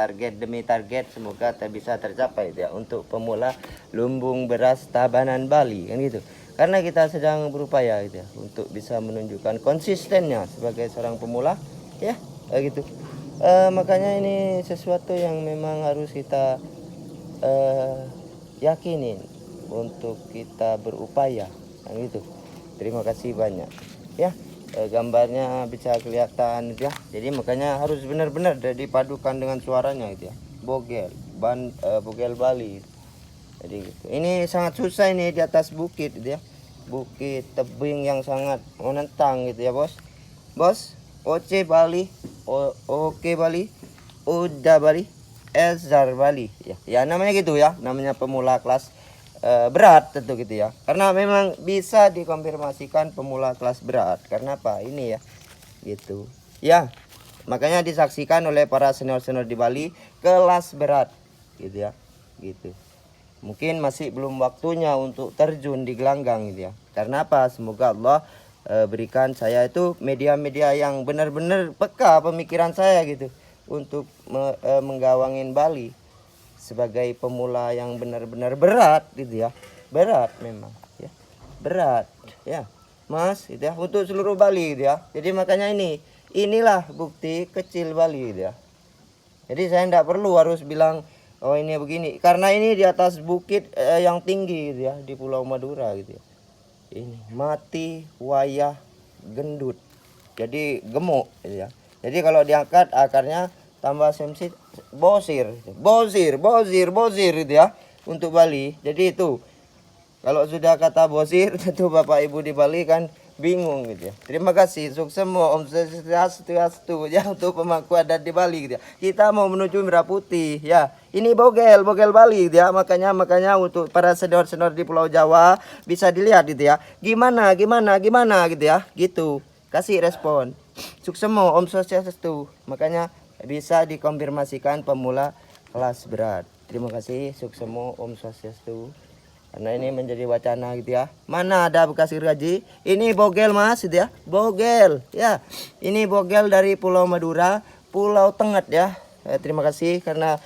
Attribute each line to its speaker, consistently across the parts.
Speaker 1: target demi target semoga bisa tercapai ya untuk pemula lumbung beras Tabanan Bali kan gitu. Karena kita sedang berupaya gitu ya untuk bisa menunjukkan konsistennya sebagai seorang pemula ya gitu. Makanya ini sesuatu yang memang harus kita yakinin untuk kita berupaya kan gitu. Terima kasih banyak ya. Gambarnya bisa kelihatan ya. Jadi makanya harus benar-benar dipadukan dengan suaranya gitu ya. Bogel Bali. Jadi gitu. Ini sangat susah ini di atas bukit gitu ya. Bukit tebing yang sangat menentang gitu ya, Bos. Bos, Oce Bali, Oke Bali, Uda Bali, Ezar Bali. Ya namanya gitu ya. Namanya pemula kelas berat tentu gitu ya. Karena memang bisa dikonfirmasikan pemula kelas berat. Karena apa? Ini ya. Gitu. Ya. Makanya disaksikan oleh para senior-senior di Bali kelas berat gitu ya. Gitu. Mungkin masih belum waktunya untuk terjun di gelanggang gitu ya. Karena apa? Semoga Allah berikan saya itu media-media yang benar-benar peka pemikiran saya gitu untuk menggawangin Bali sebagai pemula yang benar-benar berat gitu ya. Berat memang ya. Berat ya. Mas gitu ya untuk seluruh Bali gitu ya. Jadi makanya inilah bukti kecil Bali gitu ya. Jadi saya tidak perlu harus bilang oh ini begini karena ini di atas bukit yang tinggi gitu ya di Pulau Madura gitu ya. Ini mati wayah gendut. Jadi gemuk gitu ya. Jadi kalau diangkat akarnya tambah semsit bosir gitu ya untuk Bali. Jadi itu kalau sudah kata bosir tentu Bapak Ibu di Bali kan bingung gitu ya. Terima kasih sukses semua Om Swastiastu ya untuk pemangku adat di Bali gitu ya. Kita mau menuju Merah Putih ya. Ini bogel Bali gitu ya. Makanya untuk para senior-senior di Pulau Jawa bisa dilihat gitu ya. Gimana gitu ya. Gitu. Kasih respon. Sukses semua Om Swastiastu. Makanya bisa dikonfirmasikan pemula kelas berat. Terima kasih sukses semua Om Swastiastu. Karena ini menjadi wacana gitu ya. Mana ada bekas gergaji? Ini bogel Mas gitu ya. Bogel ya. Ini bogel dari Pulau Madura, Pulau Tengat ya. Terima kasih karena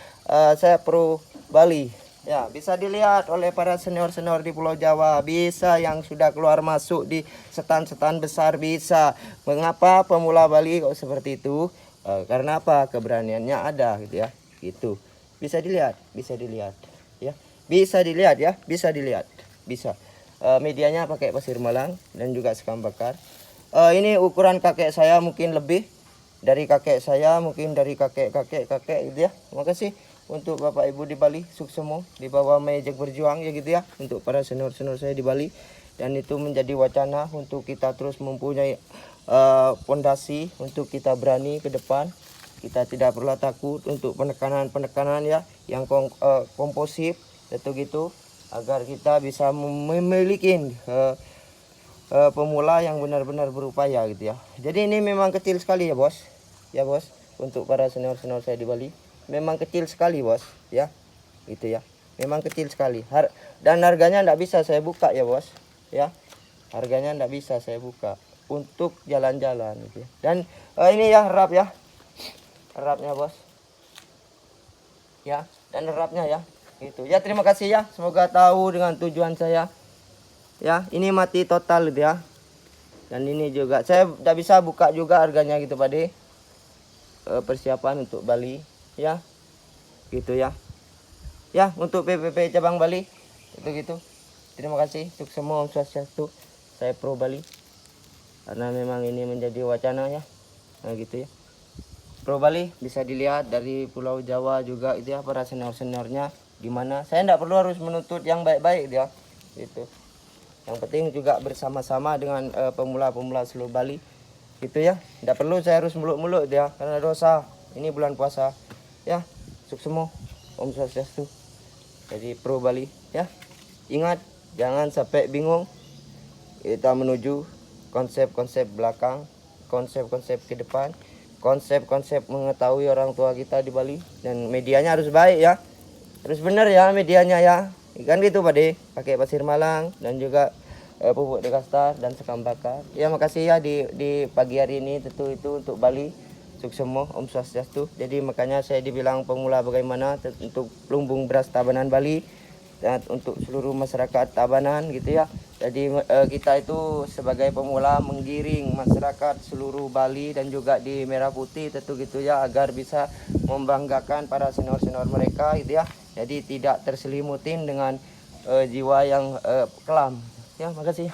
Speaker 1: saya pro Bali. Ya, bisa dilihat oleh para senior-senior di Pulau Jawa. Bisa yang sudah keluar masuk di setan-setan besar bisa. Mengapa pemula Bali kok seperti itu? Karena apa? Keberaniannya ada gitu ya. Gitu. Bisa dilihat ya. Bisa dilihat ya, bisa. Medianya pakai pasir malang dan juga sekam bakar. Ini ukuran kakek saya mungkin lebih dari kakek saya, mungkin dari kakek gitu ya. Terima kasih untuk Bapak Ibu di Bali, sukses semua di bawah Mejek Berjuang ya gitu ya, untuk para senior-senior saya di Bali. Dan itu menjadi wacana untuk kita terus mempunyai fondasi untuk kita berani ke depan. Kita tidak perlu takut untuk penekanan ya yang komposif itu gitu agar kita bisa memiliki pemula yang benar-benar berupaya gitu ya. Jadi ini memang kecil sekali ya bos untuk para senior-senior saya di Bali memang kecil sekali bos ya gitu ya, memang kecil sekali dan harganya tidak bisa saya buka ya bos ya, harganya tidak bisa saya buka untuk jalan-jalan gitu ya. Dan ini ya rapnya bos ya, dan rapnya ya gitu ya. Terima kasih ya, semoga tahu dengan tujuan saya ya. Ini mati total gitu ya, dan ini juga saya tidak bisa buka juga harganya gitu Pade. Persiapan untuk Bali ya gitu ya untuk PPP cabang Bali itu gitu. Terima kasih untuk semua Om Swastiastu. Saya pro Bali karena memang ini menjadi wacana ya. Nah gitu ya, pro Bali bisa dilihat dari Pulau Jawa juga itu ya, para senior-seniornya gimana. Saya tidak perlu harus menuntut yang baik-baik dia gitu. Yang penting juga bersama-sama dengan pemula-pemula seluruh Bali gitu ya. Tidak perlu saya harus muluk-muluk dia karena dosa. Ini bulan puasa ya. Sukses semua Om Swastiastu. Jadi pro Bali ya. Ingat jangan sampai bingung. Kita menuju konsep-konsep belakang, konsep-konsep ke depan, konsep-konsep mengetahui orang tua kita di Bali. Dan medianya harus baik ya, harus benar ya medianya ya, kan gitu Pade. Pakai pasir malang dan juga pupuk dekastar dan sekam bakar ya. Makasih ya di pagi hari ini tentu itu untuk Bali. Suksemo, Om Swastiastu. Jadi makanya saya dibilang pemula bagaimana untuk lumbung beras Tabanan Bali dan untuk seluruh masyarakat Tabanan gitu ya. Jadi kita itu sebagai pemula menggiring masyarakat seluruh Bali dan juga di Merah Putih tentu gitu ya, agar bisa membanggakan para senior-senior mereka gitu ya. Jadi tidak terselimutin dengan jiwa yang kelam. Ya, makasih.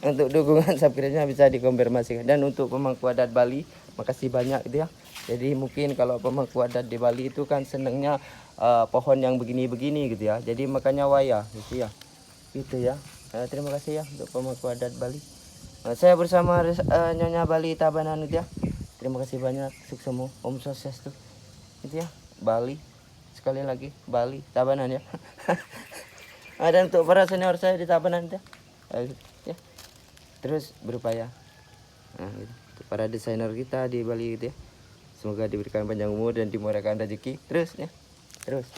Speaker 1: Untuk dukungan subscribe-nya bisa dikonfirmasikan. Dan untuk pemangku adat Bali, makasih banyak gitu ya. Jadi mungkin kalau pemangku adat di Bali itu kan senengnya pohon yang begini-begini gitu ya. Jadi makanya waya gitu ya. Gitu ya. Terima kasih ya untuk pemangku adat Bali. Saya bersama Nyonya Bali Tabanan gitu ya. Terima kasih banyak. Suksemo, Om Swastiastu. Gitu ya. Bali. Sekali lagi Bali Tabanan ya. Dan untuk para senior saya di Tabanan ya. Ya. Terus berupaya. Gitu. Untuk para desainer kita di Bali gitu ya. Semoga diberikan panjang umur dan dimurahkan rezeki. Terus ya. Terus.